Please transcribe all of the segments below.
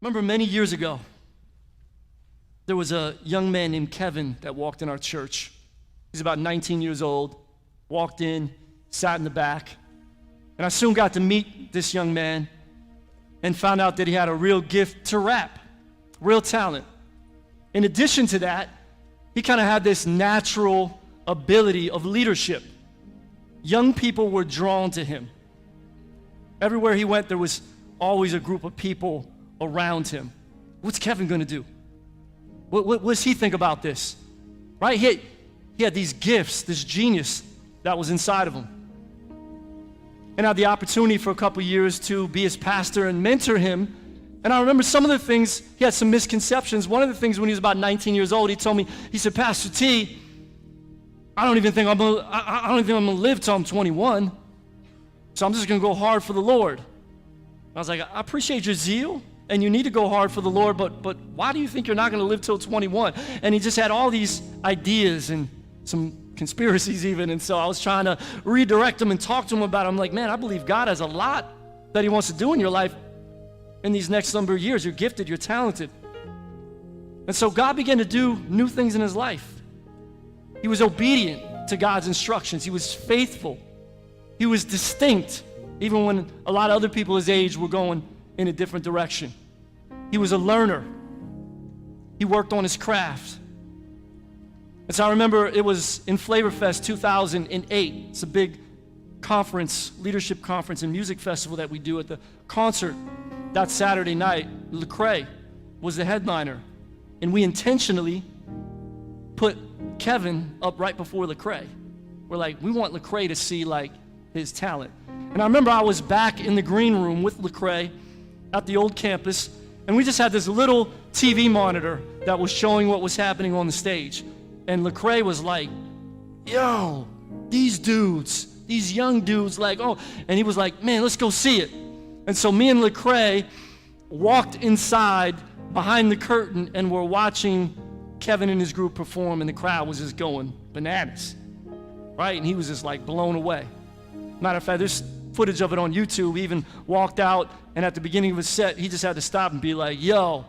Remember many years ago, there was a young man named Kevin that walked in our church. He's about 19 years old, walked in, sat in the back, and I soon got to meet this young man and found out that he had a real gift to rap, real talent. In addition to that, he kind of had this natural ability of leadership. Young people were drawn to him. Everywhere he went, there was always a group of people around him. What's Kevin going to do? What does he think about this? Right? He had these gifts, this genius that was inside of him. And I had the opportunity for a couple years to be his pastor and mentor him. And I remember some of the things, he had some misconceptions. One of the things when he was about 19 years old, he told me, he said, Pastor T, I don't even think I'm gonna live till I'm 21. So I'm just gonna go hard for the Lord. I was like, I appreciate your zeal, and you need to go hard for the Lord, but why do you think you're not gonna live till 21? And he just had all these ideas and some conspiracies even, and so I was trying to redirect him and talk to him about it. I'm like, man, I believe God has a lot that he wants to do in your life in these next number of years. You're gifted, you're talented. And so God began to do new things in his life. He was obedient to God's instructions. He was faithful. He was distinct, even when a lot of other people his age were going in a different direction. He was a learner. He worked on his craft. And so I remember it was in Flavor Fest 2008. It's a big conference, leadership conference and music festival that we do. At the concert that Saturday night, Lecrae was the headliner. And we intentionally put Kevin up right before Lecrae. We're like, we want Lecrae to see like his talent. And I remember I was back in the green room with Lecrae at the old campus, and we just had this little TV monitor that was showing what was happening on the stage. And Lecrae was like, yo, these dudes, these young dudes, like, oh, and he was like, man, let's go see it. And so me and Lecrae walked inside behind the curtain, and we're watching Kevin and his group perform, and the crowd was just going bananas, right? And he was just like blown away. Matter of fact, there's footage of it on YouTube. He even walked out, and at the beginning of his set, he just had to stop and be like, yo,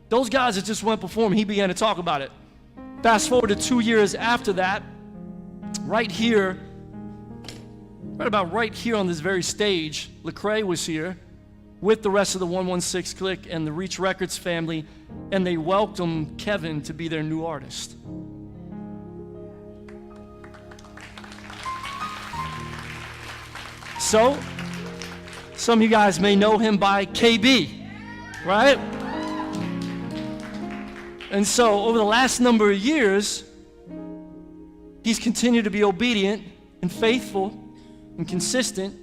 those guys that just went perform, he began to talk about it. Fast forward to 2 years after that, right here, right here on this very stage, Lecrae was here with the rest of the 116 Click and the Reach Records family, and they welcomed Kevin to be their new artist. So, some of you guys may know him by KB, right? And so, over the last number of years, he's continued to be obedient and faithful and consistent.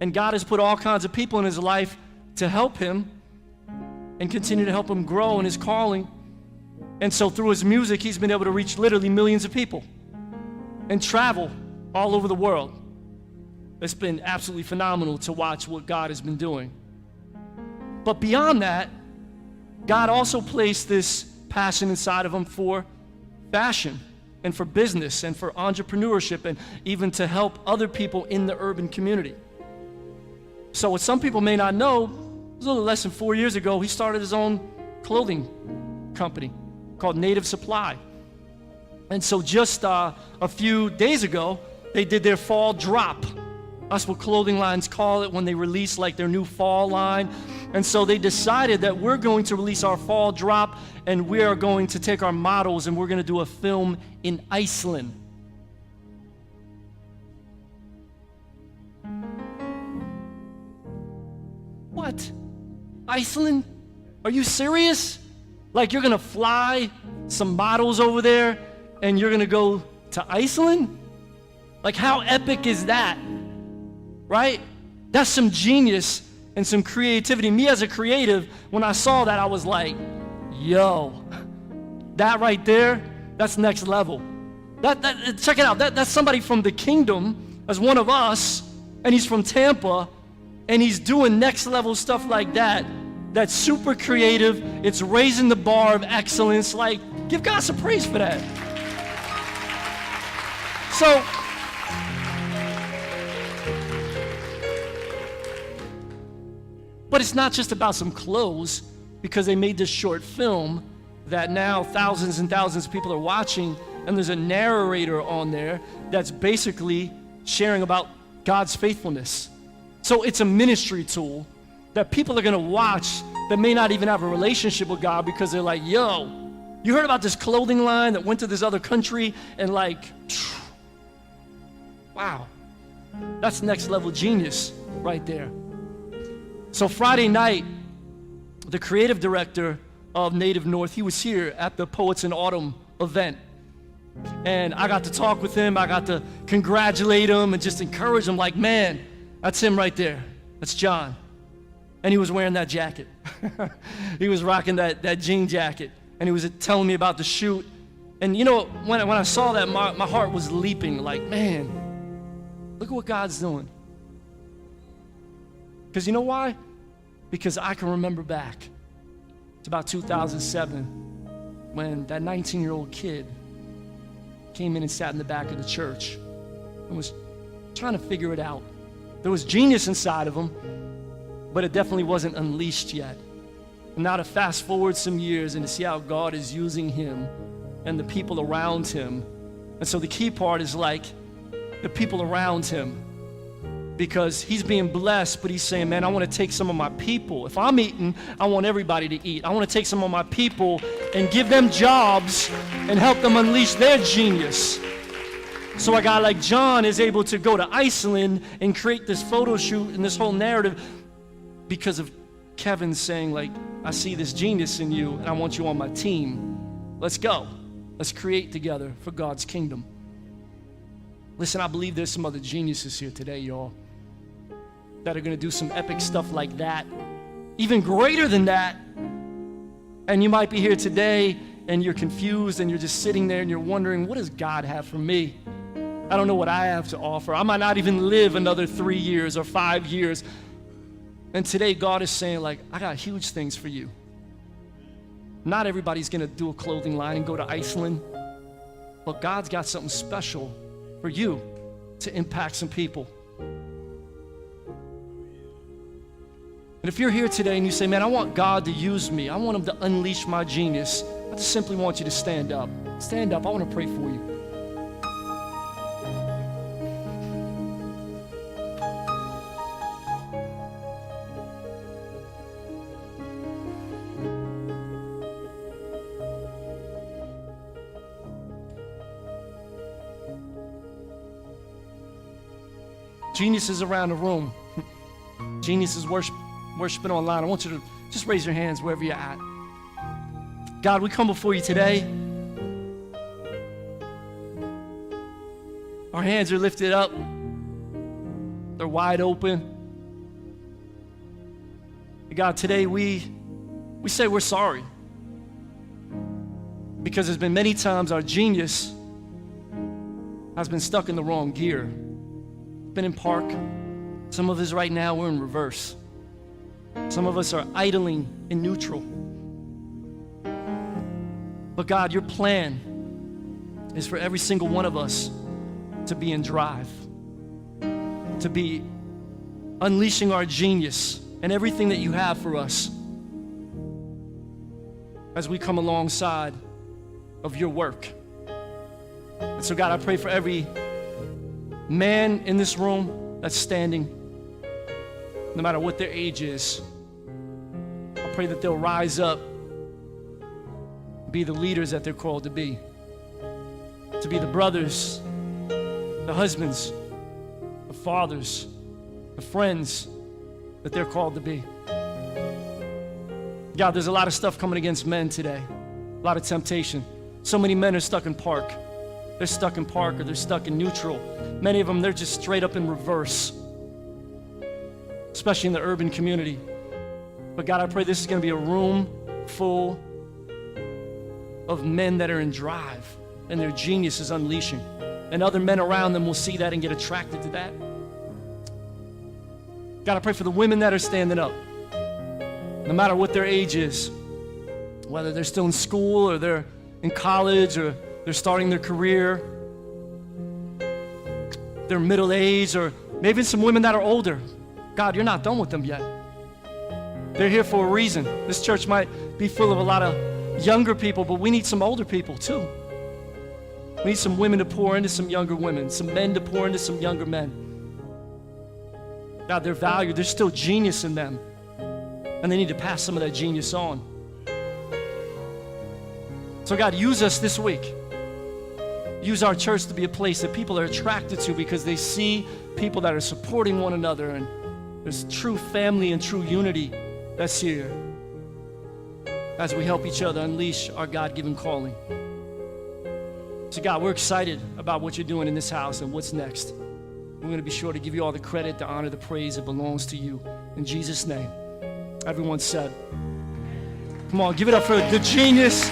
And God has put all kinds of people in his life to help him and continue to help him grow in his calling. And so through his music, he's been able to reach literally millions of people and travel all over the world. It's been absolutely phenomenal to watch what God has been doing. But beyond that, God also placed this passion inside of him for fashion and for business and for entrepreneurship and even to help other people in the urban community. So what some people may not know, it was a little less than 4 years ago, he started his own clothing company called Native Supply. And so just a few days ago, they did their fall drop. That's what clothing lines call it when they release like their new fall line. And so they decided that we're going to release our fall drop, and we are going to take our models and we're going to do a film in Iceland. What? Iceland? Are you serious? Like you're gonna fly some models over there and you're gonna go to Iceland? Like how epic is that? Right? That's some genius and some creativity. Me as a creative, when I saw that, I was like, yo, that right there, that's next level. Check it out, that's somebody from the kingdom as one of us, and he's from Tampa, and he's doing next level stuff like that. That's super creative. It's raising the bar of excellence. Like, give God some praise for that. So, But it's not just about some clothes, because they made this short film that now thousands and thousands of people are watching, and there's a narrator on there that's basically sharing about God's faithfulness. So it's a ministry tool that people are gonna watch that may not even have a relationship with God, because they're like, yo, you heard about this clothing line that went to this other country, and like, wow, that's next level genius right there. So Friday night, the creative director of Native North, he was here at the Poets in Autumn event. And I got to talk with him. I got to congratulate him and just encourage him, like, man, that's him right there. That's John. And he was wearing that jacket. He was rocking that jean jacket. And he was telling me about the shoot. And you know, when I saw that, my heart was leaping, like, man, look at what God's doing. Because you know why? Because I can remember back. It's about 2007 when that 19-year-old kid came in and sat in the back of the church and was trying to figure it out. There was genius inside of him, but it definitely wasn't unleashed yet. And now to fast forward some years and to see how God is using him and the people around him. And so the key part is like the people around him, because he's being blessed, but he's saying, man, I want to take some of my people. If I'm eating, I want everybody to eat. I want to take some of my people and give them jobs and help them unleash their genius. So a guy like John is able to go to Iceland and create this photo shoot and this whole narrative because of Kevin saying, like, I see this genius in you and I want you on my team. Let's go. Let's create together for God's kingdom. Listen, I believe there's some other geniuses here today, y'all, that are gonna do some epic stuff like that, even greater than that. And you might be here today and you're confused and you're just sitting there and you're wondering, what does God have for me? I don't know what I have to offer. I might not even live another 3 years or 5 years. And today God is saying, like, I got huge things for you. Not everybody's gonna do a clothing line and go to Iceland, but God's got something special for you to impact some people. And if you're here today and you say, man, I want God to use me, I want him to unleash my genius, I just simply want you to stand up. Stand up, I want to pray for you. Geniuses around the room. Geniuses worshiping online. I want you to just raise your hands wherever you're at. God, we come before you today. Our hands are lifted up. They're wide open. God, today we say we're sorry. Because there's been many times our genius has been stuck in the wrong gear. Been in park. Some of us right now, we're in reverse. Some of us are idling in neutral. But God, your plan is for every single one of us to be in drive, to be unleashing our genius and everything that you have for us as we come alongside of your work. And so God, I pray for every man in this room that's standing, no matter what their age is. I pray that they'll rise up, be the leaders that they're called to be the brothers, the husbands, the fathers, the friends that they're called to be. God, there's a lot of stuff coming against men today, a lot of temptation. So many men are stuck in park. They're stuck in park or they're stuck in neutral. Many of them, they're just straight up in reverse, especially in the urban community. But God, I pray this is going to be a room full of men that are in drive and their genius is unleashing. And other men around them will see that and get attracted to that. God, I pray for the women that are standing up, no matter what their age is, whether they're still in school or they're in college or they're starting their career, they're middle-aged, or maybe some women that are older. God, you're not done with them yet. They're here for a reason. This church might be full of a lot of younger people, but we need some older people too. We need some women to pour into some younger women, some men to pour into some younger men. God, they're valued. There's still genius in them, and they need to pass some of that genius on. So God, use us this week. Use our church to be a place that people are attracted to because they see people that are supporting one another, and there's true family and true unity that's here as we help each other unleash our God-given calling. So God, we're excited about what you're doing in this house and what's next. We're going to be sure to give you all the credit, the honor, the praise that belongs to you. In Jesus' name. Everyone said, come on, give it up for the genius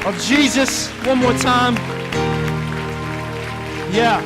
of Jesus one more time. Yeah.